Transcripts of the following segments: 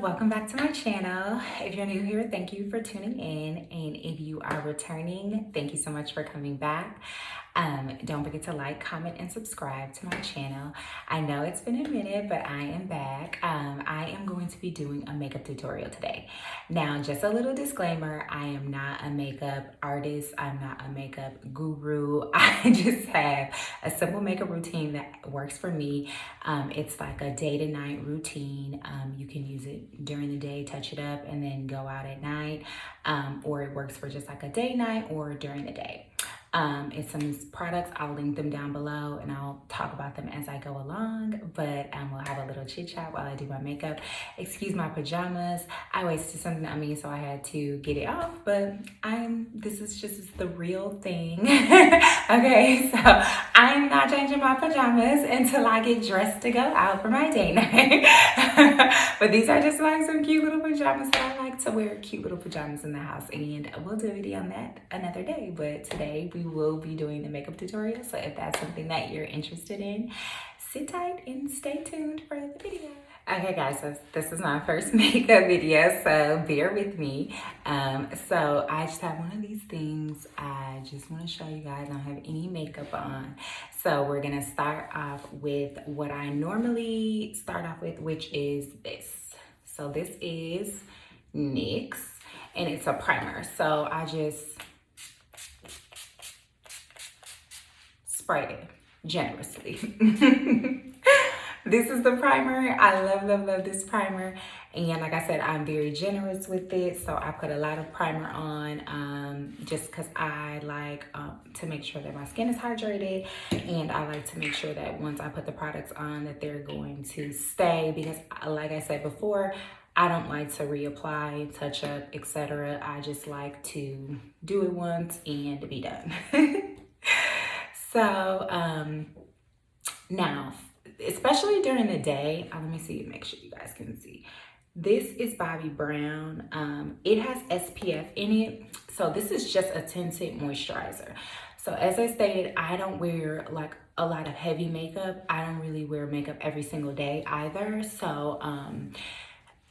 welcome back to my channel. If you're new here, thank you for tuning in, and if you are returning, thank you so much for coming back. Don't forget to like, comment, and subscribe to my channel. I know it's been a minute, but I am back. I am going to be doing a makeup tutorial today. Now, just a little disclaimer, I am not a makeup artist. I'm not a makeup guru. I just have a simple makeup routine that works for me. It's like a day to night routine. You can use it during the day, touch it up, and then go out at night. Or it works for just like a day night or during the day. It's some products, I'll link them down below and I'll talk about them as I go along, but we'll have a little chit chat while I do my makeup. Excuse my pajamas. I wasted something on me, so I had to get it off, but this is just the real thing. Okay, so I'm not changing my pajamas until I get dressed to go out for my day night. But these are just like some cute little pajamas that I like to wear, cute little pajamas in the house, and we'll do a video on that another day, but today we will be doing the makeup tutorial. So if that's something that you're interested in, sit tight and stay tuned for the video. Okay guys, so this is my first makeup video, so bear with me. So I just have one of these things. I just want to show you guys I don't have any makeup on. So we're gonna start off with what I normally start off with, which is this. So this is Nyx, and it's a primer. So I just sprayed it generously. This is the primer. I love this primer, and like I said, I'm very generous with it, so I put a lot of primer on just because I like to make sure that my skin is hydrated, and I like to make sure that once I put the products on that they're going to stay, because like I said before, I don't like to reapply, touch up, etc. I just like to do it once and be done. So now, especially during the day, let me see, make sure you guys can see. This is Bobbi Brown. It has SPF in it. So this is just a tinted moisturizer. So as I stated, I don't wear like a lot of heavy makeup. I don't really wear makeup every single day either. So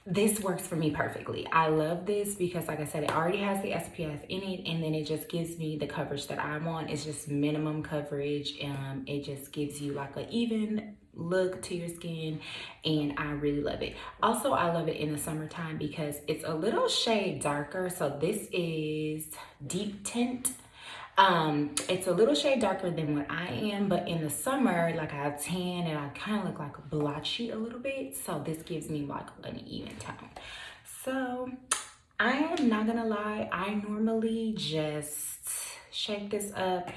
this works for me perfectly. I love this because, like I said, it already has the SPF in it, and then it just gives me the coverage that I want. It's just minimum coverage. It just gives you like an even look to your skin, and I really love it. Also, I love it in the summertime because it's a little shade darker. So this is deep tint. It's a little shade darker than what I am, but in the summer, like I tan and I kind of look like blotchy a little bit. So this gives me like an even tone. So I am not gonna lie, I normally just shake this up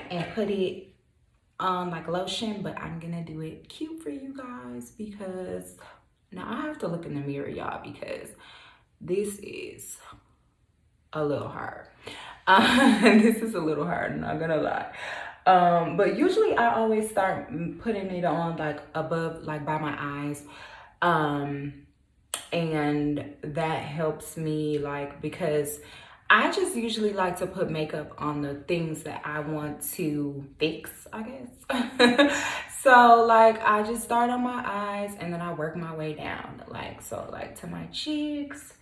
and put it on like lotion, but I'm gonna do it cute for you guys because now I have to look in the mirror, y'all, because this is a little hard. This is a little hard, I'm not gonna lie. But usually I always start putting it on like above, like by my eyes. And that helps me, like, because I just usually like to put makeup on the things that I want to fix, I guess. So like I just start on my eyes and then I work my way down, like, so like to my cheeks,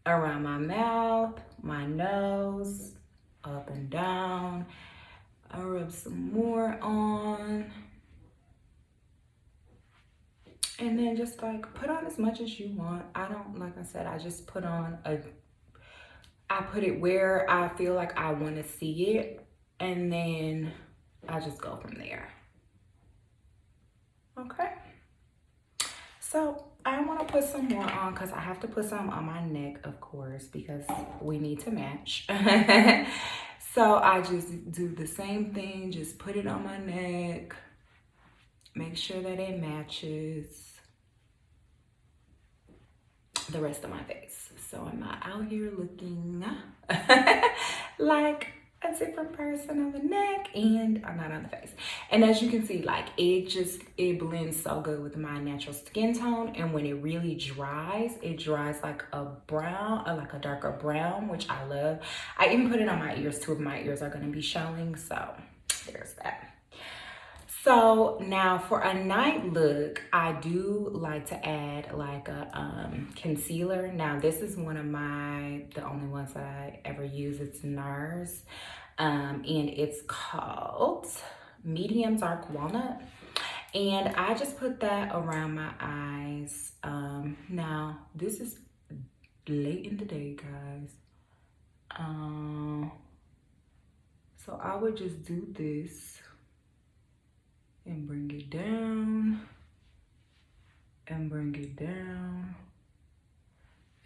around my mouth, my nose, up and down. I rub some more on. And then just like put on as much as you want. I don't, like I said, I just put on I put it where I feel like I want to see it. And then I just go from there. Okay. So I want to put some more on because I have to put some on my neck, of course, because we need to match. So I just do the same thing, just put it on my neck, make sure that it matches the rest of my face. So I'm not out here looking like a different person on the neck, and I'm not on the face. And as you can see, like it blends so good with my natural skin tone, and when it really dries, it dries like a brown, like a darker brown, which I love. I even put it on my ears too, if my ears are going to be showing, so there's that. So So now for a night look, I do like to add like a concealer. Now this is one of the only ones that I ever use. It's Nars, and it's called Medium Dark Walnut. And I just put that around my eyes. Now this is late in the day, guys. So I would just do this and bring it down and bring it down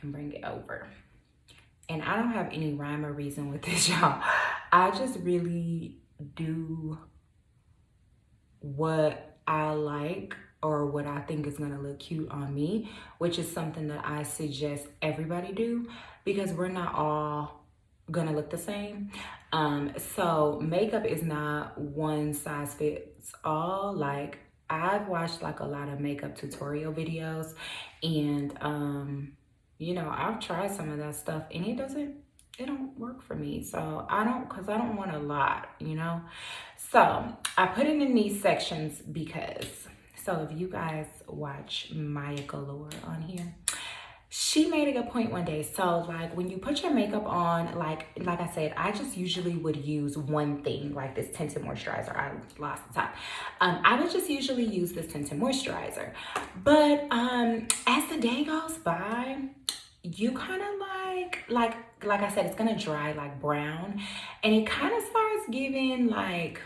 and bring it over. And I don't have any rhyme or reason with this, y'all. I just really do what I like or what I think is gonna look cute on me, which is something that I suggest everybody do because we're not all gonna look the same. So makeup is not one size fits all. Like I've watched like a lot of makeup tutorial videos and you know, I've tried some of that stuff and it don't work for me. So I don't want a lot, you know? So I put it in these sections because, so if you guys watch Maya Galore on here, she made a good point one day. So like when you put your makeup on, like I said, I just usually would use one thing, like this tinted moisturizer. I lost the top. I would just usually use this tinted moisturizer. But as the day goes by, you kind of like I said, it's gonna dry like brown, and it kind of starts giving like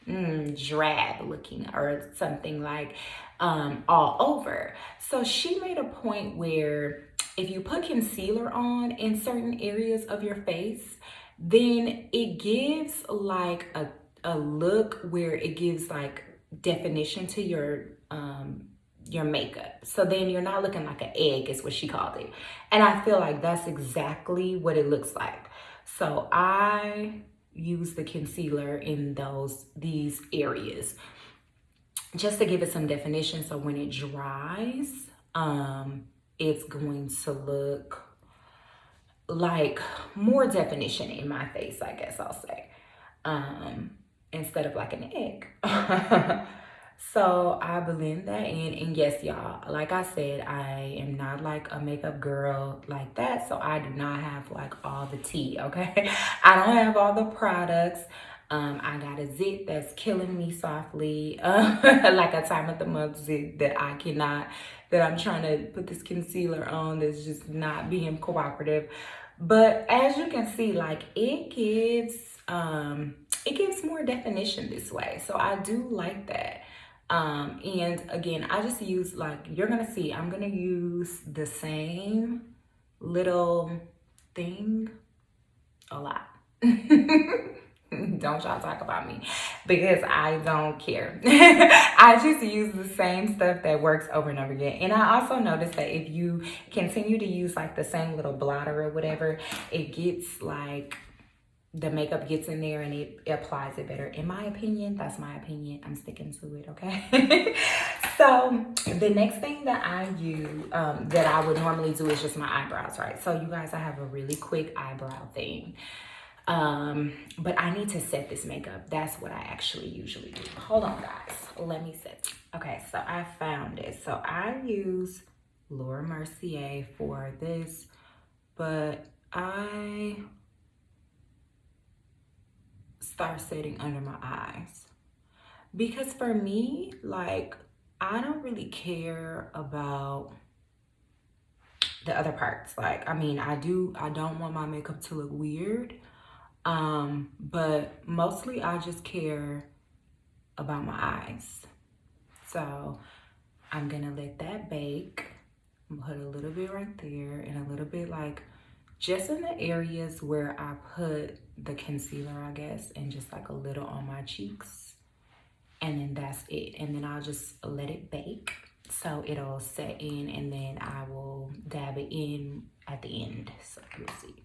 drab looking or something like all over. So she made a point where if you put concealer on in certain areas of your face, then it gives like a look where it gives like definition to your makeup. So then you're not looking like an egg is what she called it. And I feel like that's exactly what it looks like. So I use the concealer in these areas just to give it some definition. So when it dries, it's going to look like more definition in my face, I guess I'll say, instead of like an egg. So I blend that in, and yes, y'all, like I said, I am not like a makeup girl like that, so I do not have like all the tea, okay? I don't have all the products. I got a zit that's killing me softly, like a time of the month zit that I'm trying to put this concealer on that's just not being cooperative. But as you can see, like it gives more definition this way, so I do like that. And again, I just use like, you're gonna see, I'm gonna use the same little thing a lot. Don't y'all talk about me because I don't care. I just use the same stuff that works over and over again. And I also noticed that if you continue to use like the same little blotter or whatever, it gets like, the makeup gets in there and it applies it better. In my opinion, that's my opinion. I'm sticking to it, okay? So the next thing that I use, that I would normally do is just my eyebrows, right? So you guys, I have a really quick eyebrow thing. But I need to set this makeup. That's what I actually usually do. Hold on, guys. Let me set. Okay, so I found it. So I use Laura Mercier for this, but I start setting under my eyes because for me, like, I don't really care about the other parts. Like, I mean, I don't want my makeup to look weird, but mostly I just care about my eyes. So I'm gonna let that bake. Put a little bit right there and a little bit like just in the areas where I put the concealer, I guess, and just like a little on my cheeks. And then that's it. And then I'll just let it bake so it'll set in, and then I will dab it in at the end. So you'll see.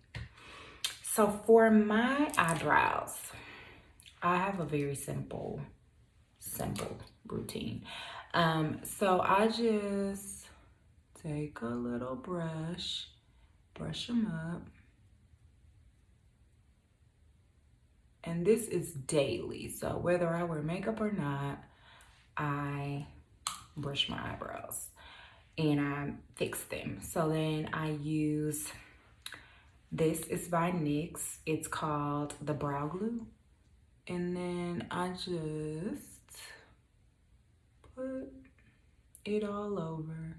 So for my eyebrows, I have a very simple routine. So I just take a little brush them up, And this is daily. So whether I wear makeup or not, I brush my eyebrows and I fix them. So then I use, this is by NYX. It's called the Brow Glue. And then I just put it all over.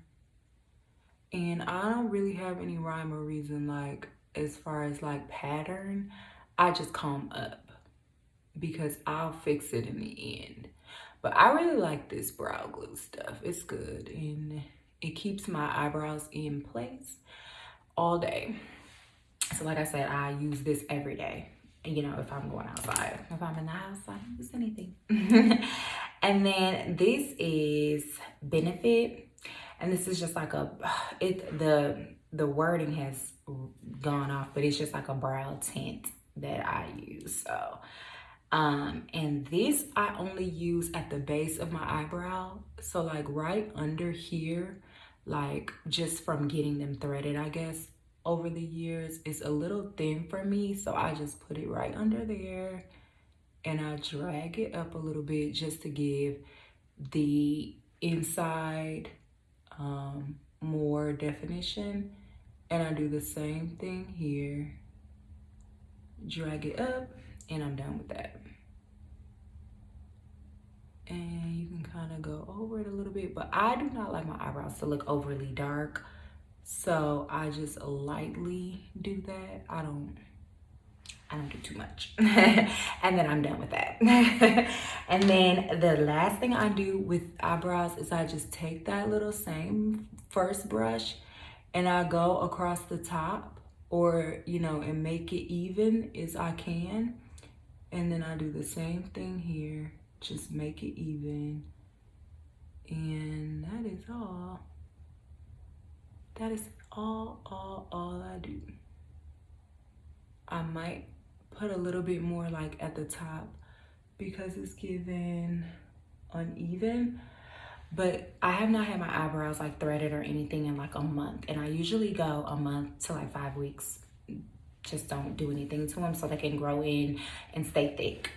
And I don't really have any rhyme or reason, like as far as like pattern. I just comb up because I'll fix it in the end. But I really like this brow glue stuff. It's good and it keeps my eyebrows in place all day. So like I said, I use this every day. You know, if I'm going outside. If I'm in the house, I don't use anything. And then this is Benefit. And this is just like a, the wording has gone off, but it's just like a brow tint that I use. So, and this I only use at the base of my eyebrow. So like right under here, like just from getting them threaded, I guess, over the years, it's a little thin for me. So I just put it right under there and I drag it up a little bit just to give the inside more definition. And I do the same thing here. Drag it up and I'm done with that. And you can kind of go over it a little bit, but I do not like my eyebrows to look overly dark. So I just lightly do that. I don't do too much. And then I'm done with that. And then the last thing I do with eyebrows is I just take that little same first brush and I go across the top, or, you know, and make it even as I can. And then I do the same thing here, just make it even. And that is all. That is all I do. I might put a little bit more like at the top because it's given uneven, but I have not had my eyebrows like threaded or anything in like a month, and I usually go a month to like 5 weeks. Just don't do anything to them so they can grow in and stay thick.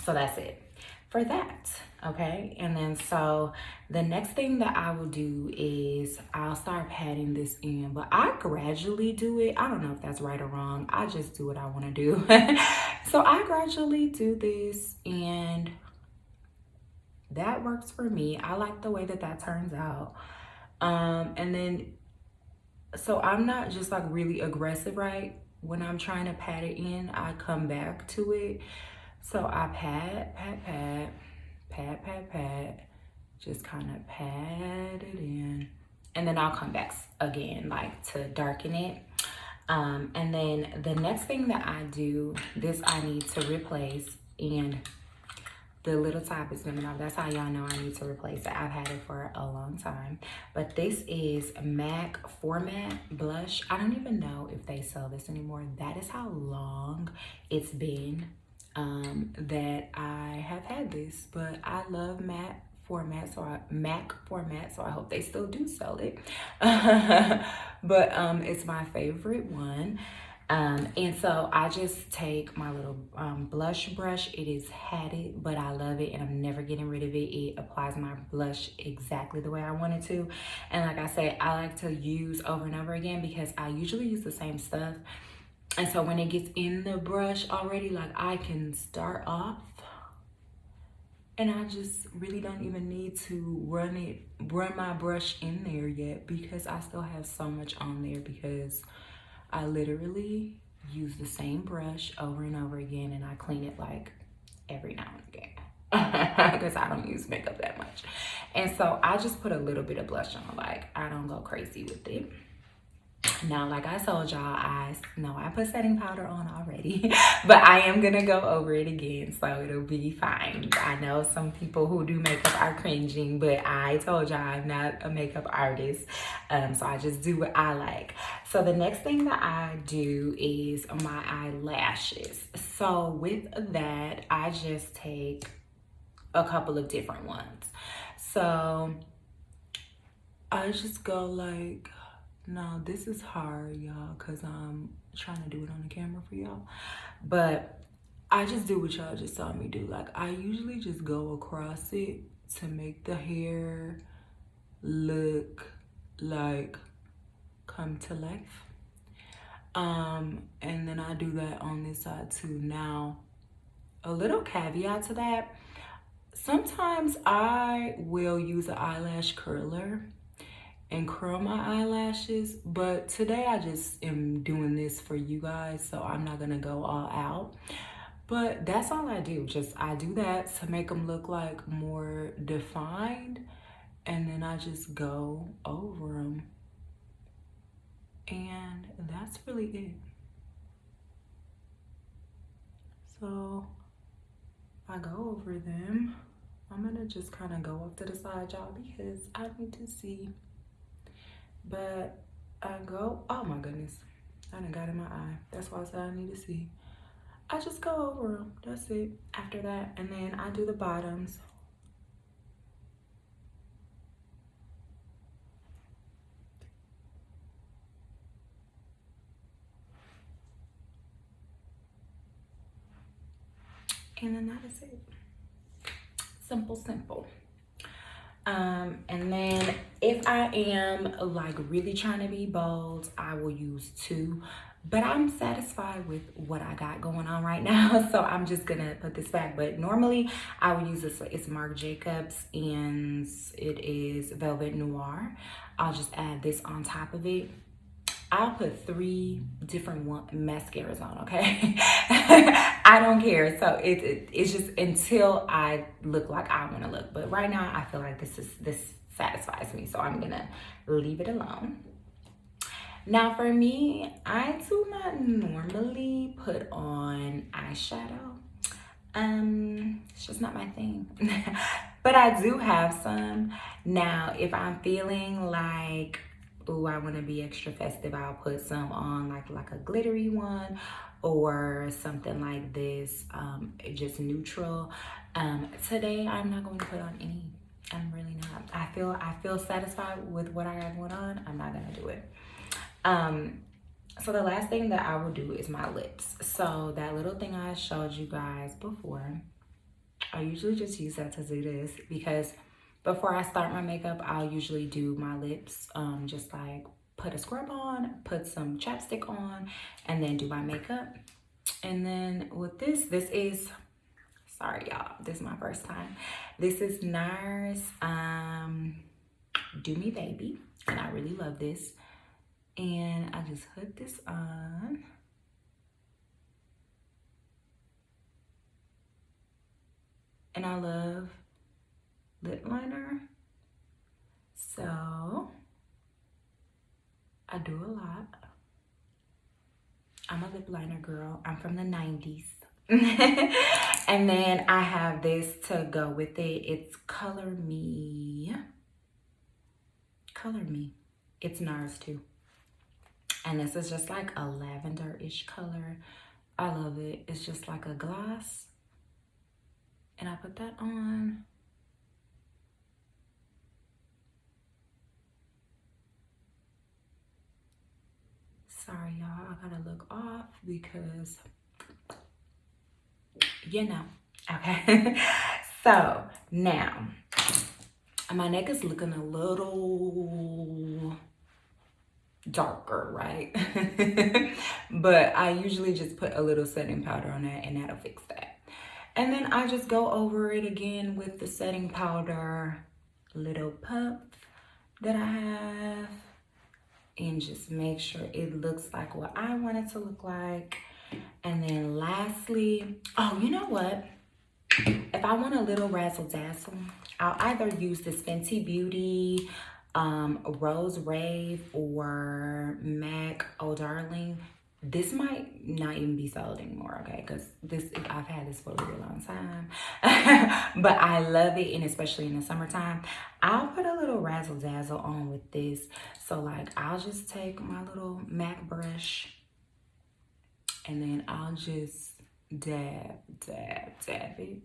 So that's it for that. Okay, and then so the next thing that I will do is I'll start patting this in, but I gradually do it. I don't know if that's right or wrong. I just do what I want to do. So I gradually do this and that works for me. I like the way that that turns out. And then, so I'm not just like really aggressive, right? When I'm trying to pat it in, I come back to it. So I pat, just kind of pat it in, and then I'll come back again like to darken it. And then the next thing that I do, this I need to replace, and the little top is coming off. That's how y'all know I need to replace it. I've had it for a long time, but this is MAC Format Blush. I don't even know if they sell this anymore. That is how long it's been that I have had this, but I love MAC format, so I hope they still do sell it. But it's my favorite one. And so I just take my little blush brush. It is hatted, but I love it and I'm never getting rid of it. It applies my blush exactly the way I want it to. And like I said, I like to use over and over again because I usually use the same stuff. And so when it gets in the brush already, like I can start off and I just really don't even need to run my brush in there yet because I still have so much on there because I literally use the same brush over and over again and I clean it like every now and again because I don't use makeup that much. And so I just put a little bit of blush on, like I don't go crazy with it. Now, like I told y'all, I know I put setting powder on already, but I am gonna go over it again, so it'll be fine. I know some people who do makeup are cringing, but I told y'all I'm not a makeup artist, so I just do what I like. So the next thing that I do is my eyelashes. So with that, I just take a couple of different ones. So I just go like, no, this is hard, y'all, because I'm trying to do it on the camera for y'all. But I just do what y'all just saw me do. Like, I usually just go across it to make the hair look like come to life. And then I do that on this side too. Now, a little caveat to that, sometimes I will use an eyelash curler and curl my eyelashes, but today I just am doing this for you guys, so I'm not gonna go all out. But that's all I do. I do that to make them look like more defined, and then I just go over them. And that's really it. So I go over them. I'm gonna just kind of go off to the side, y'all, because I need to see. But I go, oh my goodness, I done got in my eye. That's why I said I need to see. I just go over them, that's it. After that, and then I do the bottoms. And then that is it. Simple, simple. And then if I am like really trying to be bold, I will use two, but I'm satisfied with what I got going on right now. So I'm just gonna put this back. But normally I would use this, it's Marc Jacobs and it is Velvet Noir. I'll just add this on top of it. I'll put 3 different mascaras on, okay? I don't care. So it's just until I look like I want to look. But right now, I feel like this satisfies me, so I'm gonna leave it alone. Now, for me, I do not normally put on eyeshadow. It's just not my thing. But I do have some. Now, if I'm feeling like, ooh, I want to be extra festive, I'll put some on, like a glittery one or something like this, just neutral. Today I'm not going to put on any. I'm really not. I feel satisfied with what I got going on. I'm not gonna do it. So the last thing that I will do is my lips. So that little thing I showed you guys before, I usually just use that to do this because before I start my makeup, I'll usually do my lips, just like put a scrub on, put some chapstick on, and then do my makeup. And then with this is, sorry y'all, this is my first time. This is Nars Do Me Baby, and I really love this. And I just put this on. And I love lip liner. So I do a lot. I'm a lip liner girl. I'm from the 90s. And then I have this to go with it. It's Color Me. Color Me. It's Nars too. And this is just like a lavender-ish color. I love it. It's just like a gloss. And I put that on. Sorry, y'all. I gotta look off because, you know. Okay. So, now, my neck is looking a little darker, right? But I usually just put a little setting powder on that and that'll fix that. And then I just go over it again with the setting powder, little puff that I have, and just make sure it looks like what I want it to look like. And then lastly, oh, you know what? If I want a little razzle dazzle, I'll either use this Fenty Beauty Rose Rave or MAC Oh Darling. This might not even be sold anymore, okay? Because I've had this for a really long time. But I love it, and especially in the summertime. I'll put a little razzle dazzle on with this. So like I'll just take my little MAC brush and then I'll just dab it.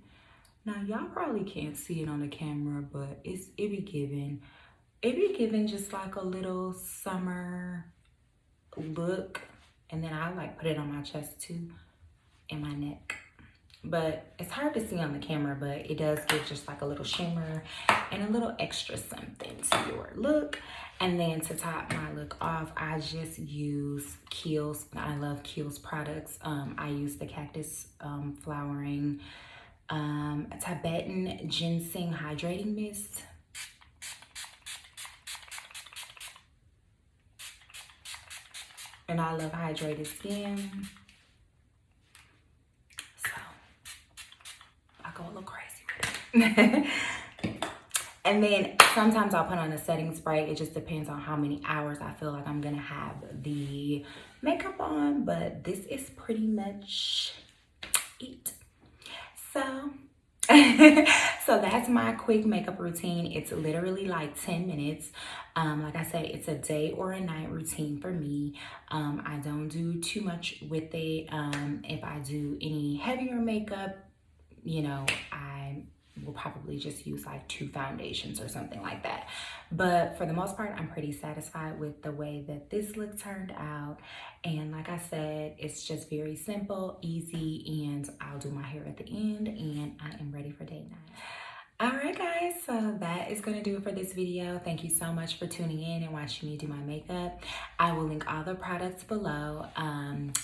Now y'all probably can't see it on the camera, but it be giving just like a little summer look. And then I like put it on my chest too and my neck. but it's hard to see on the camera, but it does give just like a little shimmer and a little extra something to your look. And then to top my look off, I just use Kiehls. I love Kiehls products. I use the cactus flowering Tibetan ginseng hydrating mist. And I love hydrated skin. So I go a little crazy with it. And then sometimes I'll put on a setting spray. It just depends on how many hours I feel like I'm gonna have the makeup on, but this is pretty much it. So so that's my quick makeup routine. It's literally like 10 minutes. Like I said, it's a day or a night routine for me. I don't do too much with it. If I do any heavier makeup, you know, I will probably just use like 2 foundations or something like that. But for the most part, I'm pretty satisfied with the way that this look turned out. And like I said, it's just very simple, easy, and I'll do my hair at the end, and I am ready for date night. All right, guys, so that is going to do it for this video. Thank you so much for tuning in and watching me do my makeup. I will link all the products below, and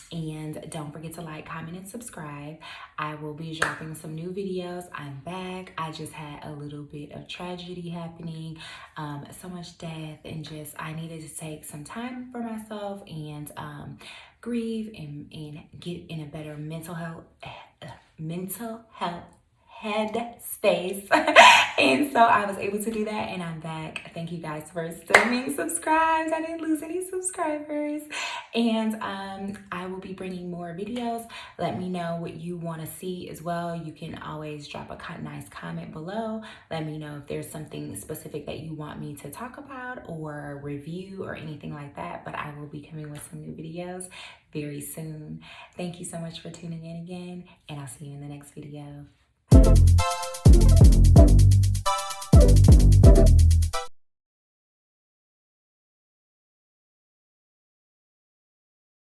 don't forget to like, comment, and subscribe. I will be dropping some new videos. I'm back. I just had a little bit of tragedy happening, so much death, and just I needed to take some time for myself and grieve and get in a better mental health head space. And so I was able to do that, and I'm back. Thank you guys for still being subscribed. I didn't lose any subscribers. And I will be bringing more videos. Let me know what you want to see as well. You can always drop a nice comment below. Let me know if there's something specific that you want me to talk about or review or anything like that. But I will be coming with some new videos very soon. Thank you so much for tuning in again, and I'll see you in the next video.